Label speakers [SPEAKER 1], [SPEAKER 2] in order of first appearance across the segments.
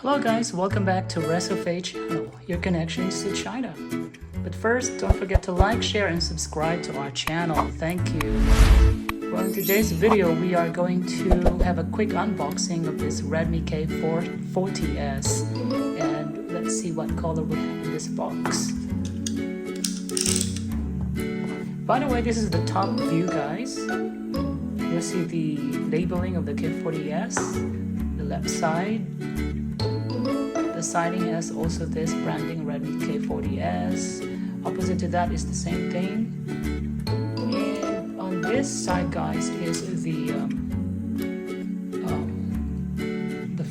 [SPEAKER 1] Hello guys, welcome back to ResOFA channel, your connections to China. But first, don't forget to like, share and subscribe to our channel. Thank you. Well, in today's video, we are going to have a quick unboxing of this Redmi K40s. And let's see what color we have in this box. By the way, this is the top view, guys. You'll see the labeling of the K40s, the left side. The siding has also this branding Redmi K40s. Opposite to that is the same thing. And on this side, guys, is the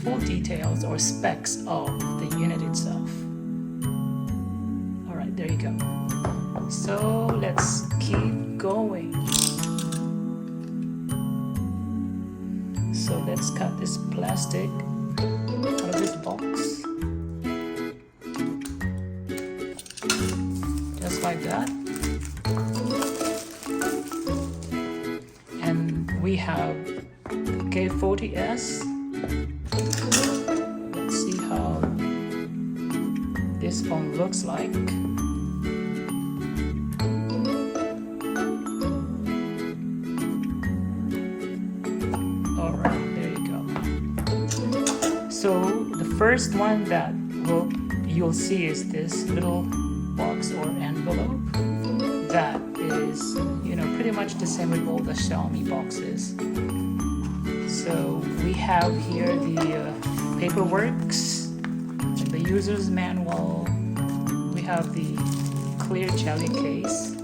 [SPEAKER 1] full details or specs of the unit itself. Alright, there you go. So let's keep going. So let's cut this plastic out of this box. Just like that. And we have the K40s. Let's see how this phone looks like. Alright, there you go. So the first one that you'll see is this little box or envelope that is, pretty much the same with all the Xiaomi boxes. So we have here the paperworks, the user's manual. We have the clear jelly case.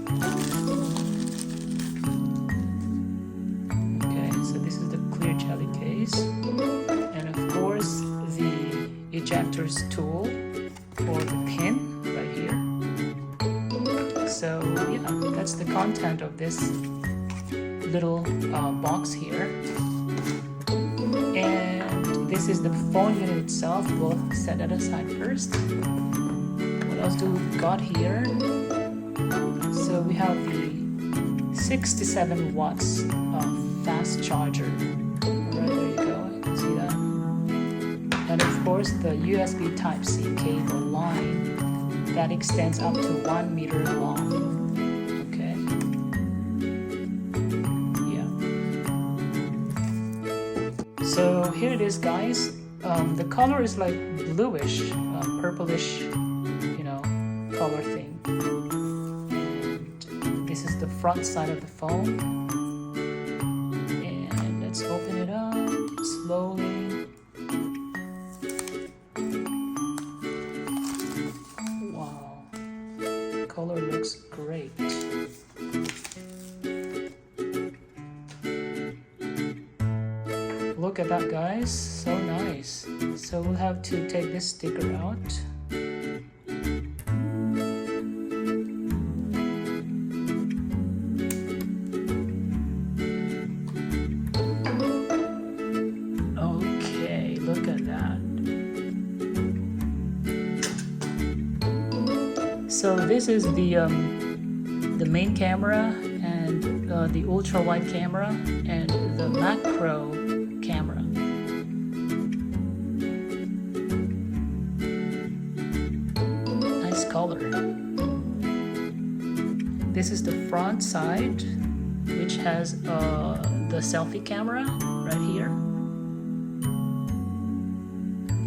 [SPEAKER 1] Okay, so this is the clear jelly case, and of course the ejector's tool or the pin right here. So yeah, that's the content of this little box here. And this is the phone unit itself. We'll set that aside first. What else do we got here? So we have the 67 watts fast charger. Alright, there you go. You can see that. And of course the USB Type-C cable line that extends up to 1 meter long. Okay. Yeah. So here it is, guys. The color is like bluish, purplish, color thing. And this is the front side of the phone. And let's open it up slowly. Wow, color looks great. Look at that, guys, so nice. So we'll have to take this sticker out. Okay, look at that. So this is the main camera and the ultra wide camera and the macro camera. Nice color. This is the front side, which has the selfie camera right here.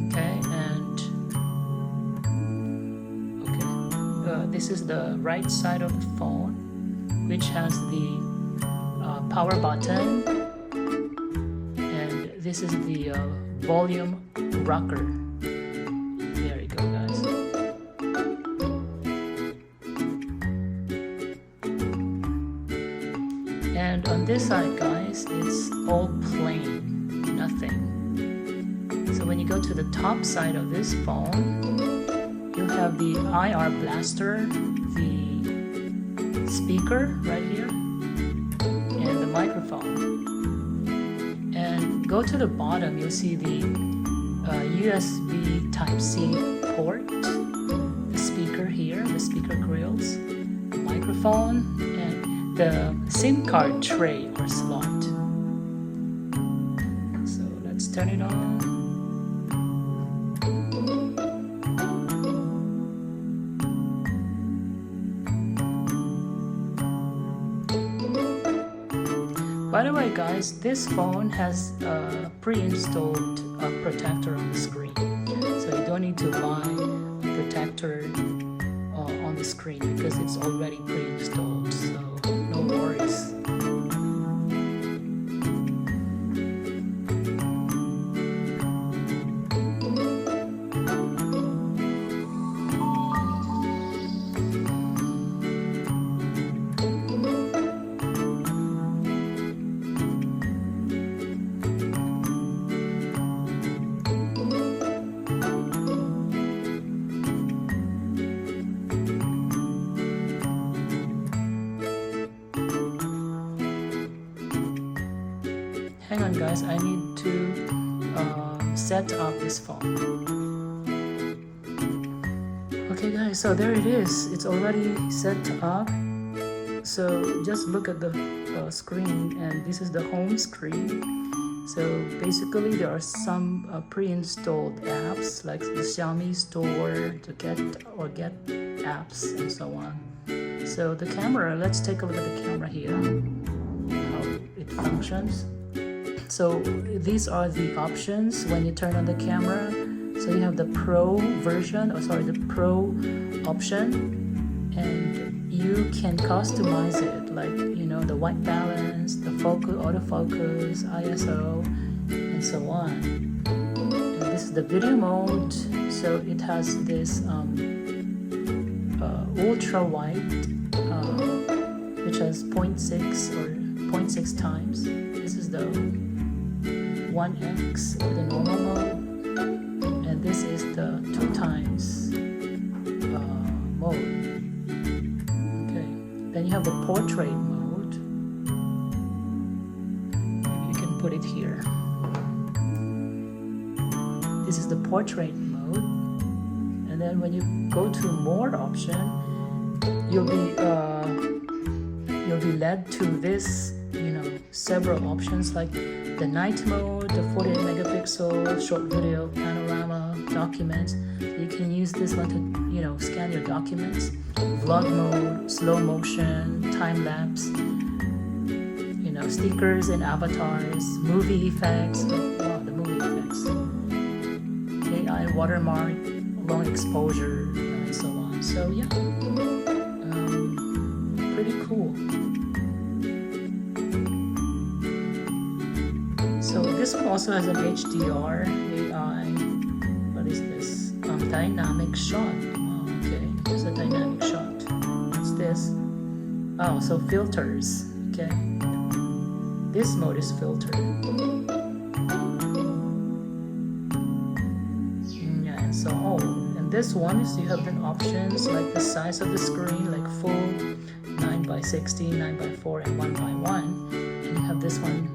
[SPEAKER 1] Okay, and this is the right side of the phone, which has the power button. This is the volume rocker. There you go, guys. And on this side, guys, it's all plain, nothing. So when you go to the top side of this phone, you have the IR blaster, the speaker right here, and the microphone. Go to the bottom, you'll see the USB Type-C port, the speaker here, the speaker grills, the microphone, and the SIM card tray or slot. So let's turn it on. By the way guys, this phone has a pre-installed protector on the screen, so you don't need to buy a protector on the screen because it's already pre-installed, so no worries. Hang on guys, I need to set up this phone. Okay guys, so there it is. It's already set up. So just look at the screen, and this is the home screen. So basically there are some pre-installed apps like the Xiaomi store to get apps and so on. So the camera, let's take a look at the camera here, how it functions. So these are the options when you turn on the camera. So you have the Pro version, the Pro option, and you can customize it, like the white balance, the focus, autofocus, ISO, and so on. And this is the video mode. So it has this ultra wide, which has 0.6 or 0.6 times. This is the 1x of the normal mode, and this is the 2 times mode. Okay, then you have the portrait mode. You can put it here. This is the portrait mode, and then when you go to more option, you'll be led to this several options like the night mode, the 48 megapixel short video, panorama, documents. So you can use this one to scan your documents. Vlog mode, slow motion, time lapse, stickers and avatars, movie effects. Wow, the movie effects. AI watermark, long exposure, and so on. So yeah, pretty cool. So this one also has an HDR, AI, what is this? Dynamic shot. Oh, okay, it's a dynamic shot. What's this? Oh, so filters, okay. This mode is filter. Yeah, and so and this one is you have the options like the size of the screen, like full 9x60, 9x4, and 1x1. And you have this one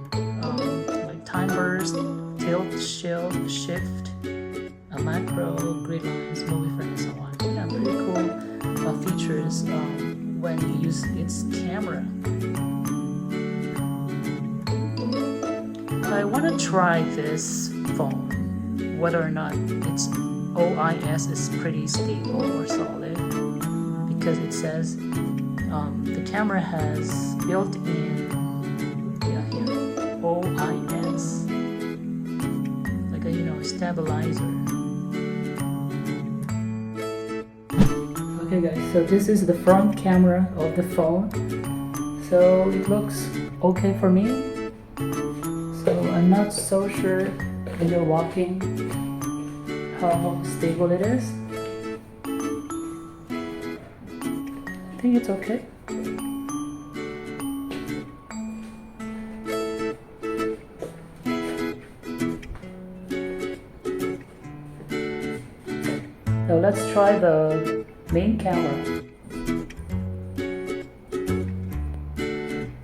[SPEAKER 1] time burst, tilt, shift, a macro, grid lines, movie frame, and so on. Yeah, pretty cool features when you use its camera. I want to try this phone, whether or not its OIS is pretty stable or solid, because it says the camera has built-in OIS, like a stabilizer. Okay guys, so this is the front camera of the phone. So it looks okay for me. So I'm not so sure when you're walking how stable it is. I think it's okay. So let's try the main camera.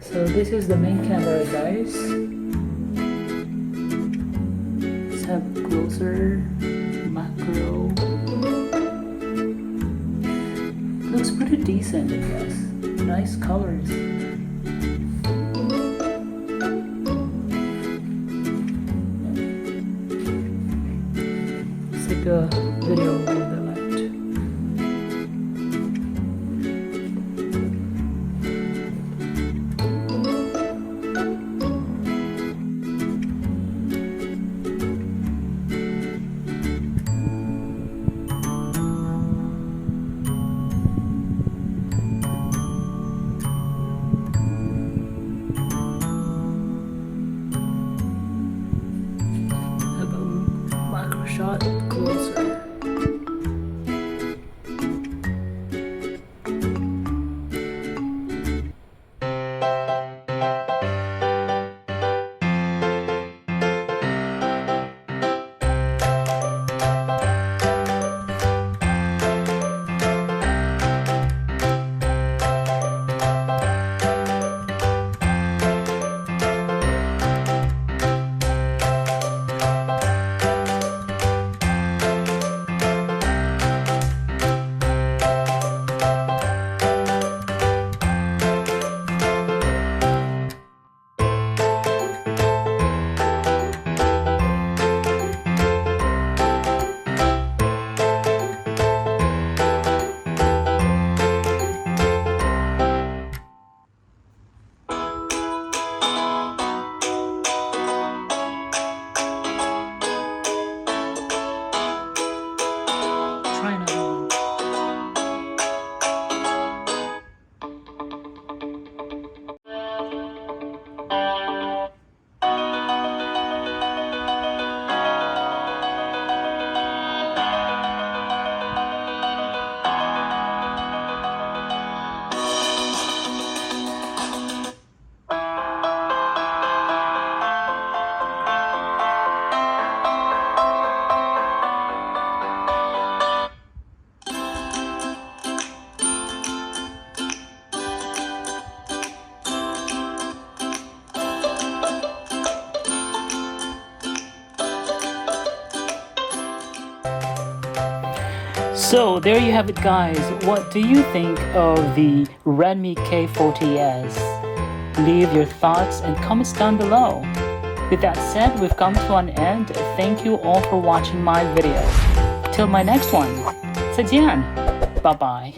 [SPEAKER 1] So this is the main camera, guys. Let's have closer, macro. Looks pretty decent, I guess. Nice colors. Let's take a video with the light. So there you have it, guys. What do you think of the Redmi K40s? Leave your thoughts and comments down below. With that said, we've come to an end. Thank you all for watching my video. Till my next one. 再见. Bye bye.